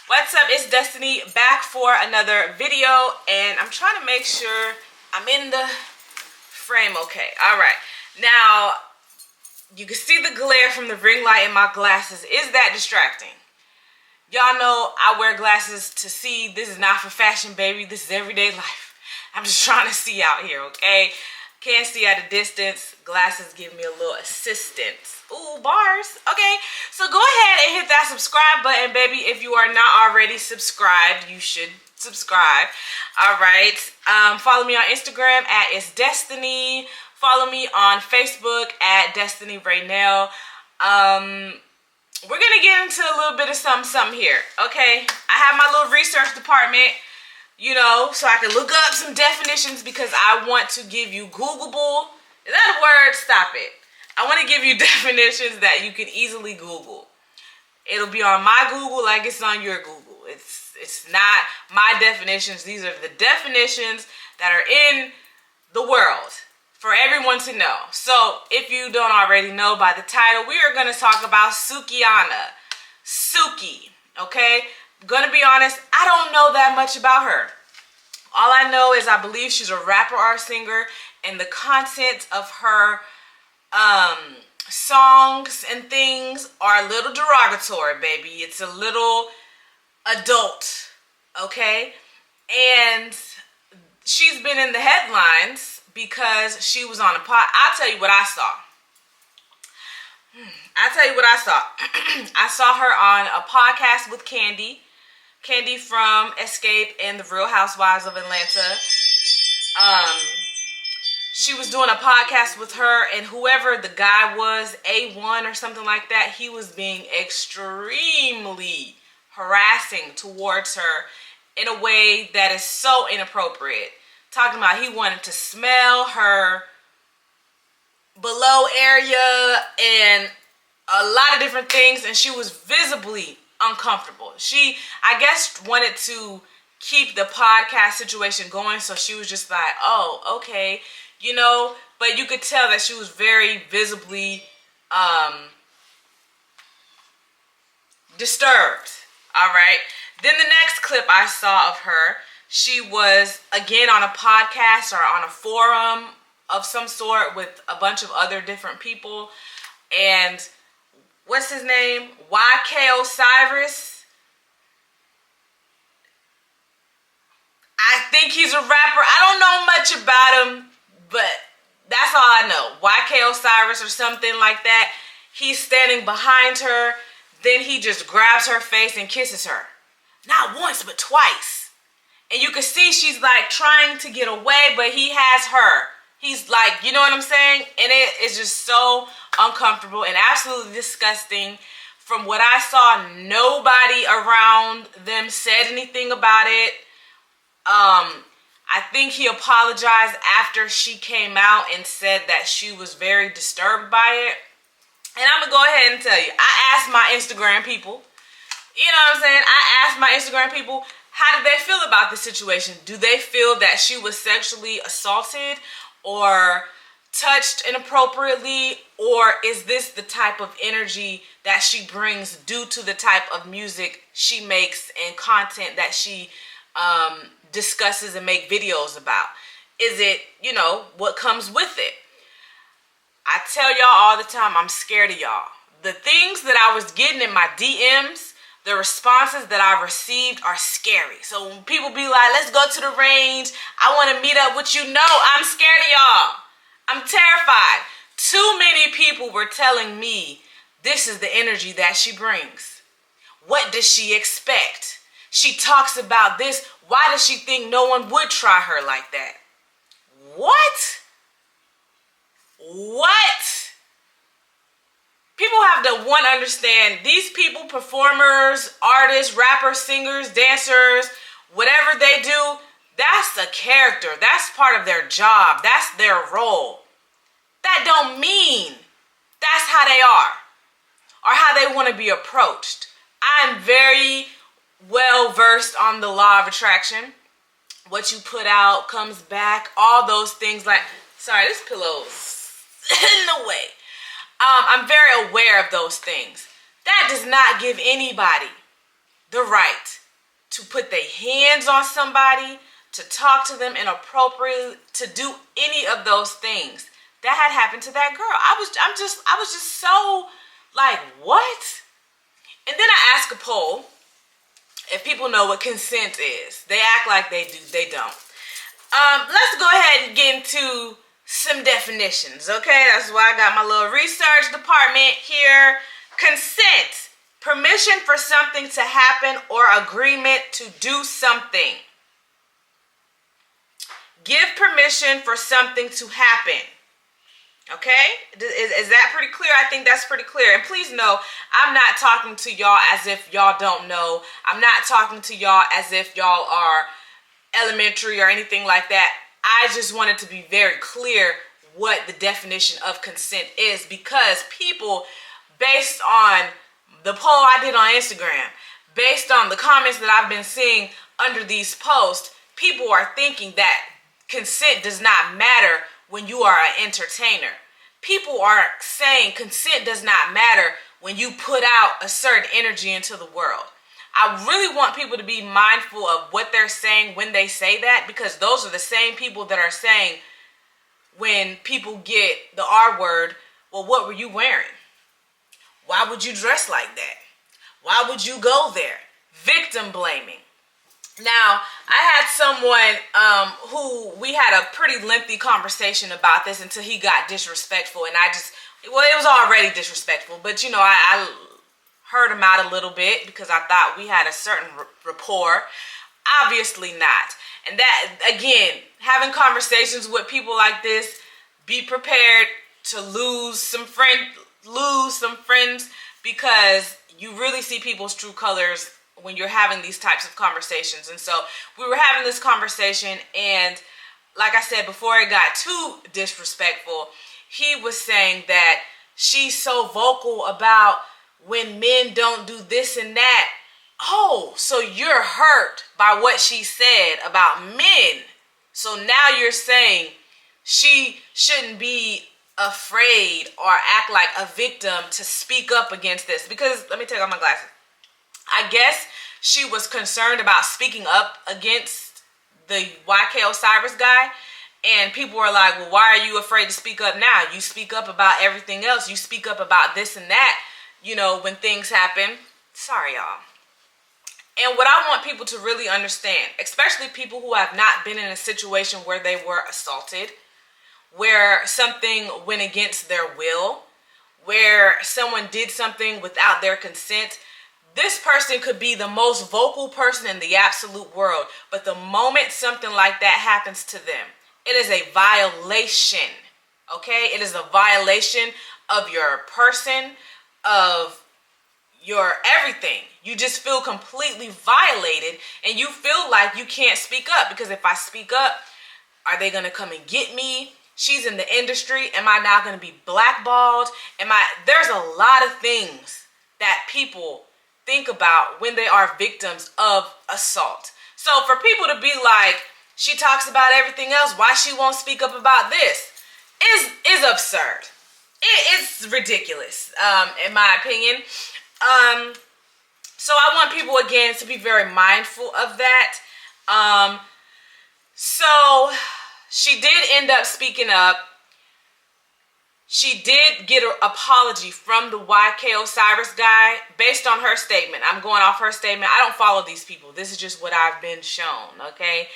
What's up? It's Destiny back for another video, and I'm trying to make sure I'm in the frame okay. Alright, now you can see the glare from the ring light in my glasses. Is that distracting? Y'all know I wear glasses to see. This is not for fashion, baby. This is everyday life. I'm just trying to see out here, okay? Can't see at a distance. Glasses give me a little assistance. Ooh, bars. Okay, so go ahead and hit that subscribe button, baby. If you are not already subscribed, you should subscribe. All right. Follow me on Instagram at It's Destaynee. Follow me on Facebook at Destaynee Raynell. We're gonna get into a little bit of something here, okay? I have my little research department, you know, so I can look up some definitions because I want to give you Googleable. Is that a word? Stop it. I want to give you definitions that you can easily Google. It'll be on my Google like it's on your Google. It's not my definitions. These are the definitions that are in the world for everyone to know. So if you don't already know by the title, we are going to talk about Sukihana. Suki, okay? Gonna be honest, I don't know that much about her. All I know is I believe she's a rapper or singer, and the content of her songs and things are a little derogatory, baby. It's a little adult, okay? And she's been in the headlines because she was on a pod. I'll tell you what I saw. I saw her on a podcast with Candy from Escape and the Real Housewives of Atlanta. She was doing a podcast with her, and whoever the guy was, A1 or something like that, he was being extremely harassing towards her in a way that is so inappropriate. Talking about he wanted to smell her below area and a lot of different things, and she was visibly uncomfortable. She, I guess, wanted to keep the podcast situation going, so she was just like, oh, okay, you know, but you could tell that she was very visibly disturbed. All right. Then the next clip I saw of her, she was again on a podcast or on a forum of some sort with a bunch of other different people, and what's his name? YK Osiris. I think he's a rapper. I don't know much about him, but that's all I know. YK Osiris or something like that. He's standing behind her. Then he just grabs her face and kisses her. Not once, but twice. And you can see she's like trying to get away, but he has her. He's like, you know what I'm saying? And it is just so uncomfortable and absolutely disgusting. From what I saw, nobody around them said anything about it. I think he apologized after she came out and said that she was very disturbed by it. And I'm going to go ahead and tell you, I asked my Instagram people, you know what I'm saying? I asked my Instagram people, how did they feel about the situation? Do they feel that she was sexually assaulted or touched inappropriately, or is this the type of energy that she brings due to the type of music she makes and content that she discusses and make videos about? Is it, you know, what comes with it? I tell y'all all the time, I'm scared of y'all. The things that I was getting in my DMs, the responses that I received are scary. So when people be like, let's go to the range, I want to meet up with you. No, I'm scared of y'all. I'm terrified. Too many people were telling me this is the energy that she brings. What does she expect? She talks about this. Why does she think no one would try her like that? What? What? People have to understand, these people, performers, artists, rappers, singers, dancers, whatever they do, that's a character. That's part of their job. That's their role. That don't mean that's how they are or how they want to be approached. I'm very well versed on the law of attraction. What you put out comes back. All those things like, sorry, this pillow's in the way. I'm very aware of those things. That does not give anybody the right to put their hands on somebody, to talk to them inappropriately, to do any of those things. That had happened to that girl. I was just so like, what? And then I asked a poll if people know what consent is. They act like they do. They don't. Let's go ahead and get into some definitions, okay? That's why I got my little research department here. Consent, permission for something to happen or agreement to do something. Give permission for something to happen. Okay? Is that pretty clear? I think that's pretty clear. And please know, I'm not talking to y'all as if y'all don't know. I'm not talking to y'all as if y'all are elementary or anything like that. I just wanted to be very clear what the definition of consent is, because people, based on the poll I did on Instagram, based on the comments that I've been seeing under these posts, people are thinking that consent does not matter when you are an entertainer. People are saying consent does not matter when you put out a certain energy into the world. I really want people to be mindful of what they're saying when they say that, because those are the same people that are saying when people get the R word, well, what were you wearing? Why would you dress like that? Why would you go there? Victim blaming. Now, I had someone who we had a pretty lengthy conversation about this until he got disrespectful, and it was already disrespectful, but you know, I heard him out a little bit because I thought we had a certain rapport. Obviously not. And that, again, having conversations with people like this, be prepared to lose some friends, because you really see people's true colors when you're having these types of conversations. And so we were having this conversation, and like I said, before it got too disrespectful, he was saying that she's so vocal about when men don't do this and that. Oh, so you're hurt by what she said about men. So now you're saying she shouldn't be afraid or act like a victim to speak up against this. Because, let me take off my glasses. I guess she was concerned about speaking up against the YK Osiris guy. And people were like, well, why are you afraid to speak up now? You speak up about everything else. You speak up about this and that, you know, when things happen. Sorry, y'all. And what I want people to really understand, especially people who have not been in a situation where they were assaulted, where something went against their will, where someone did something without their consent. This person could be the most vocal person in the absolute world, but the moment something like that happens to them, it is a violation, okay? It is a violation of your person, of your everything. You just feel completely violated, and you feel like you can't speak up, because if I speak up, are they gonna come and get me? She's in the industry. Am I now gonna be blackballed? There's a lot of things that people think about when they are victims of assault. So for people to be like, she talks about everything else, why she won't speak up about this, is absurd. It's ridiculous, in my opinion. So I want people, again, to be very mindful of that. So she did end up speaking up. She did get an apology from the YK Osiris guy based on her statement. I'm going off her statement. I don't follow these people. This is just what I've been shown, okay?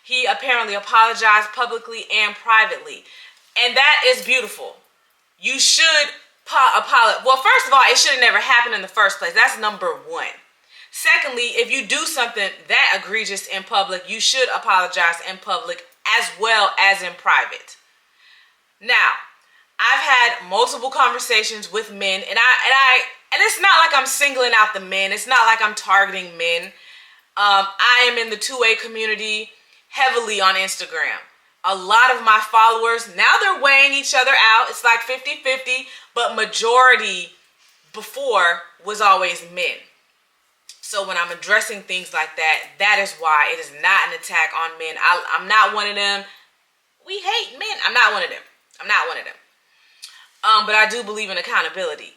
He apparently apologized publicly and privately. And that is beautiful. You should apologize. Well, first of all, it should have never happened in the first place. That's number one. Secondly, if you do something that egregious in public, you should apologize in public as well as in private. Now, I've had multiple conversations with men, and it's not like I'm singling out the men. It's not like I'm targeting men. I am in the 2A community heavily on Instagram. A lot of my followers, now they're weighing each other out. It's like 50-50, but majority before was always men. So when I'm addressing things like that, that is why it is not an attack on men. I'm not one of them. We hate men. I'm not one of them. I'm not one of them. But I do believe in accountability.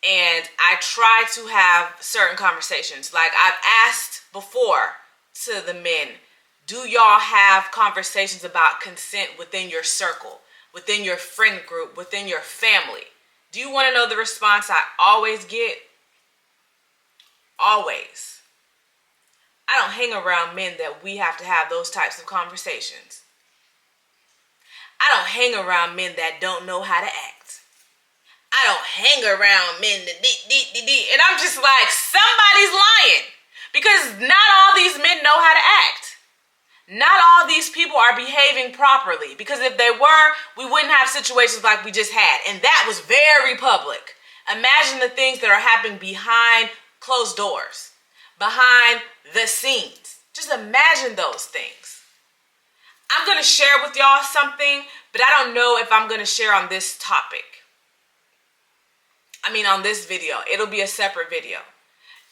And I try to have certain conversations. Like I've asked before to the men, do y'all have conversations about consent within your circle, within your friend group, within your family? Do you want to know the response I always get? Always. I don't hang around men that we have to have those types of conversations. I don't hang around men that don't know how to act. I don't hang around men that and I'm just like, somebody's lying. Because not all these men know how to act. Not all these people are behaving properly. Because if they were, we wouldn't have situations like we just had. And that was very public. Imagine the things that are happening behind closed doors, behind the scenes. Just imagine those things. I'm going to share with y'all something, but I don't know if I'm going to share on this topic. I mean, on this video. It'll be a separate video.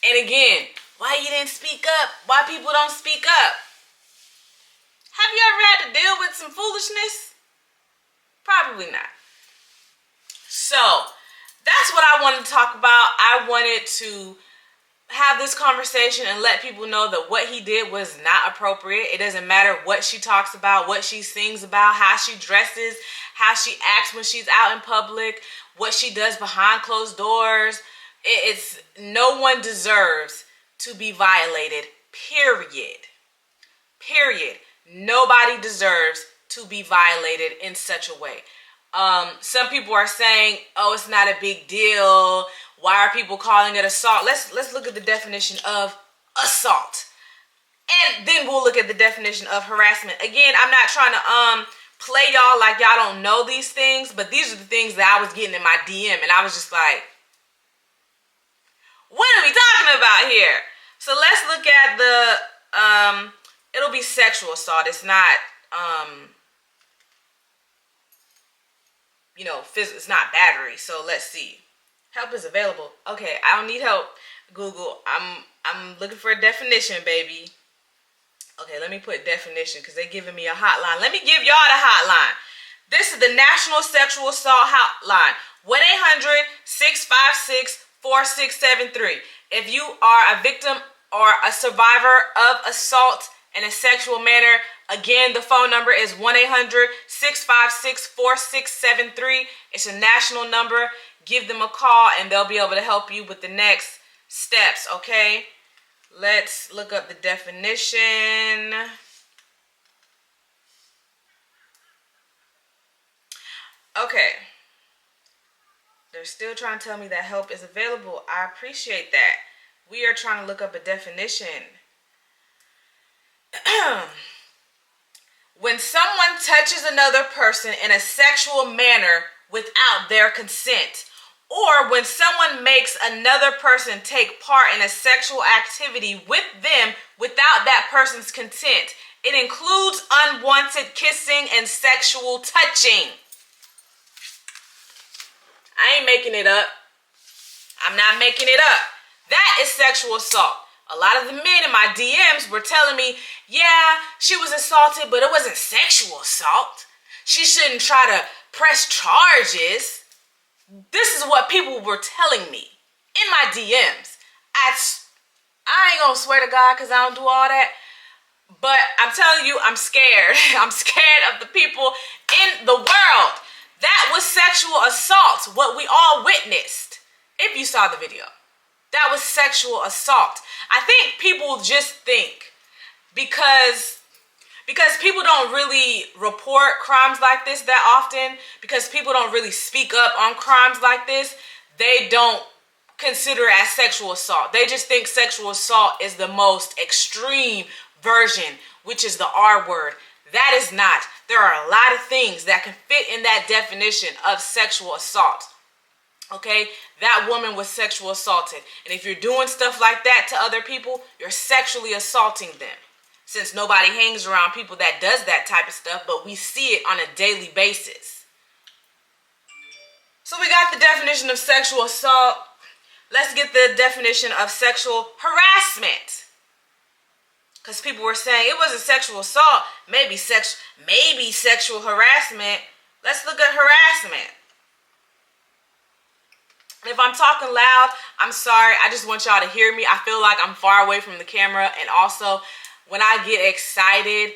And again, why you didn't speak up? Why people don't speak up? Have you ever had to deal with some foolishness? Probably not. So, that's what I wanted to talk about. I wanted to have this conversation and let people know that what he did was not appropriate. It doesn't matter what she talks about, what she sings about, how she dresses, how she acts when she's out in public, what she does behind closed doors. It's no one deserves to be violated, period. Period. Nobody deserves to be violated in such a way. Some people are saying, oh, it's not a big deal. Why are people calling it assault? Let's look at the definition of assault. And then we'll look at the definition of harassment. Again, I'm not trying to play y'all like y'all don't know these things, but these are the things that I was getting in my DM, and I was just like, what are we talking about here? So let's look at the, it'll be sexual assault. It's not, it's not battery. So let's see. Help is available. Okay, I don't need help. Google. I'm looking for a definition, baby. Okay, let me put definition because they're giving me a hotline. Let me give y'all the hotline. This is the National Sexual Assault Hotline. 1-800-656-4673. If you are a victim or a survivor of assault in a sexual manner, again, the phone number is 1-800-656-4673. It's a national number. Give them a call and they'll be able to help you with the next steps, okay? Let's look up the definition. Okay. They're still trying to tell me that help is available. I appreciate that. We are trying to look up a definition. When someone touches another person in a sexual manner without their consent, or when someone makes another person take part in a sexual activity with them without that person's consent, it includes unwanted kissing and sexual touching. I ain't making it up. I'm not making it up. That is sexual assault. A lot of the men in my DMs were telling me, yeah, she was assaulted, but it wasn't sexual assault. She shouldn't try to press charges. This is what people were telling me in my DMs. I ain't gonna swear to God because I don't do all that. But I'm telling you, I'm scared. I'm scared of the people in the world. That was sexual assault, what we all witnessed. If you saw the video, that was sexual assault. I think people just think because people don't really report crimes like this that often, because people don't really speak up on crimes like this, they don't consider it as sexual assault. They just think sexual assault is the most extreme version, which is the R word. That is not. There are a lot of things that can fit in that definition of sexual assault. Okay, that woman was sexual assaulted. And if you're doing stuff like that to other people, you're sexually assaulting them. Since nobody hangs around people that does that type of stuff, but we see it on a daily basis. So we got the definition of sexual assault. Let's get the definition of sexual harassment. Because people were saying it wasn't sexual assault, maybe sexual harassment. Let's look at harassment. If I'm talking loud, I'm sorry. I just want y'all to hear me. I feel like I'm far away from the camera. And also, when I get excited,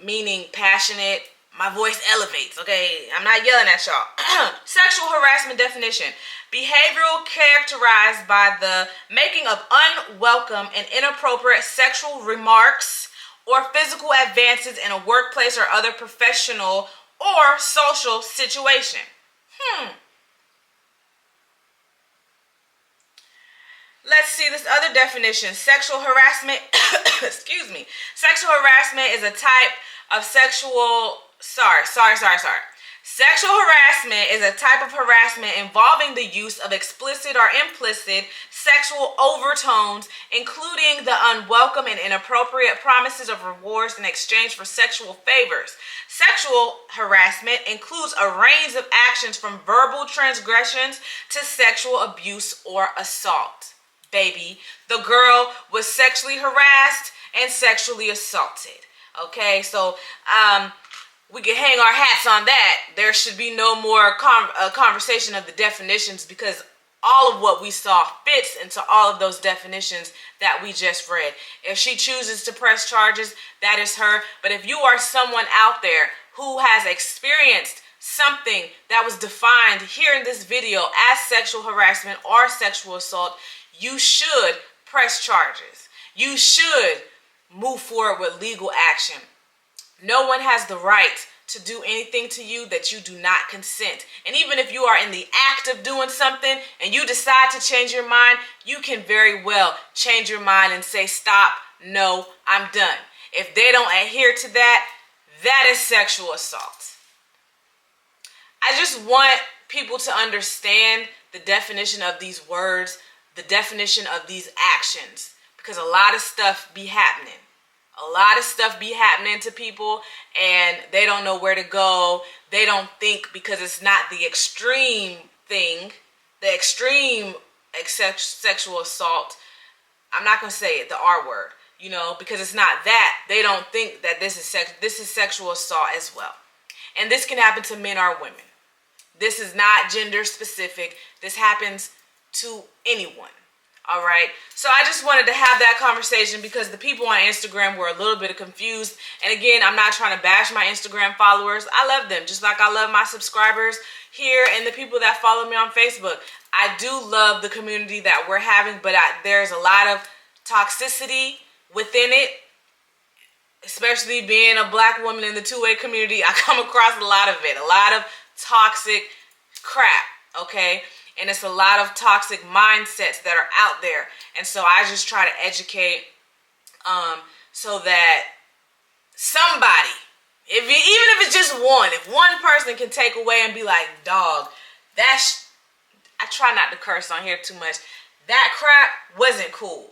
meaning passionate, my voice elevates, okay? I'm not yelling at y'all. Sexual harassment definition. Behavioral characterized by the making of unwelcome and inappropriate sexual remarks or physical advances in a workplace or other professional or social situation. Let's see this other definition. Sexual harassment, excuse me. Sexual harassment is a type of sexual, Sexual harassment is a type of harassment involving the use of explicit or implicit sexual overtones, including the unwelcome and inappropriate promises of rewards in exchange for sexual favors. Sexual harassment includes a range of actions from verbal transgressions to sexual abuse or assault. Baby, the girl was sexually harassed and sexually assaulted. Okay, so we can hang our hats on that. There should be no more conversation of the definitions, because all of what we saw fits into all of those definitions that we just read. If she chooses to press charges, that is her. But if you are someone out there who has experienced something that was defined here in this video as sexual harassment or sexual assault, you should press charges. You should move forward with legal action. No one has the right to do anything to you that you do not consent. And even if you are in the act of doing something and you decide to change your mind, you can very well change your mind and say, stop, no, I'm done. If they don't adhere to that, that is sexual assault. I just want people to understand the definition of these words, the definition of these actions, because a lot of stuff be happening. A lot of stuff be happening to people and they don't know where to go. They don't think, because it's not the extreme thing, the extreme sexual assault. I'm not going to say it, the R word, because it's not that. They don't think that this is sexual assault as well. And this can happen to men or women. This is not gender specific. This happens to anyone. All right. So I just wanted to have that conversation because the people on Instagram were a little bit confused. And again, I'm not trying to bash my Instagram followers. I love them just like I love my subscribers here and the people that follow me on Facebook. I do love the community that we're having, but there's a lot of toxicity within it, especially being a black woman in the two-way community. I come across a lot of it, a lot of toxic crap, okay? And it's a lot of toxic mindsets that are out there. And so I just try to educate so that somebody, even if it's just one, if one person can take away and be like, dog, I try not to curse on here too much. That crap wasn't cool.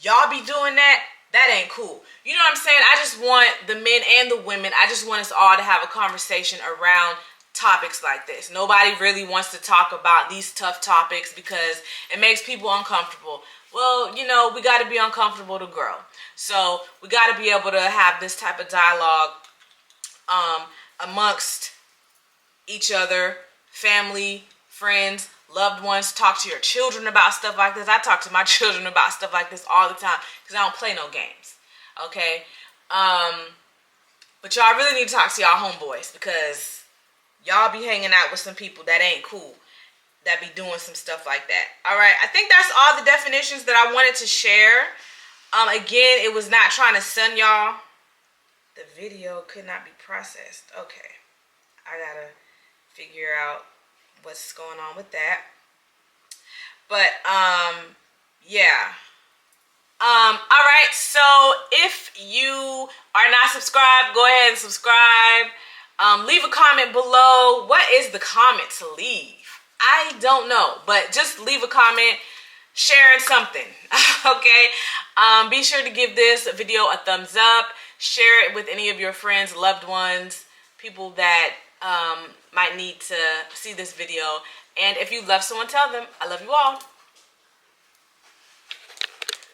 Y'all be doing that? That ain't cool. You know what I'm saying? I just want the men and the women, I just want us all to have a conversation around topics like this. Nobody really wants to talk about these tough topics because it makes people uncomfortable. Well, we got to be uncomfortable to grow. So we got to be able to have this type of dialogue amongst each other, family, friends, loved ones. Talk to your children about stuff like this. I talk to my children about stuff like this all the time because I don't play no games. Okay? But y'all really need to talk to y'all homeboys because y'all be hanging out with some people that ain't cool, that be doing some stuff like that. All right, I think that's all the definitions that I wanted to share. Again, it was not trying to sun y'all. The video could not be processed. Okay, I gotta figure out what's going on with that. But, yeah. All right, so if you are not subscribed, go ahead and subscribe. Leave a comment below. What is the comment to leave? I don't know, but just leave a comment sharing something, okay? Be sure to give this video a thumbs up. Share it with any of your friends, loved ones, people that might need to see this video. And if you love someone, tell them I love you all.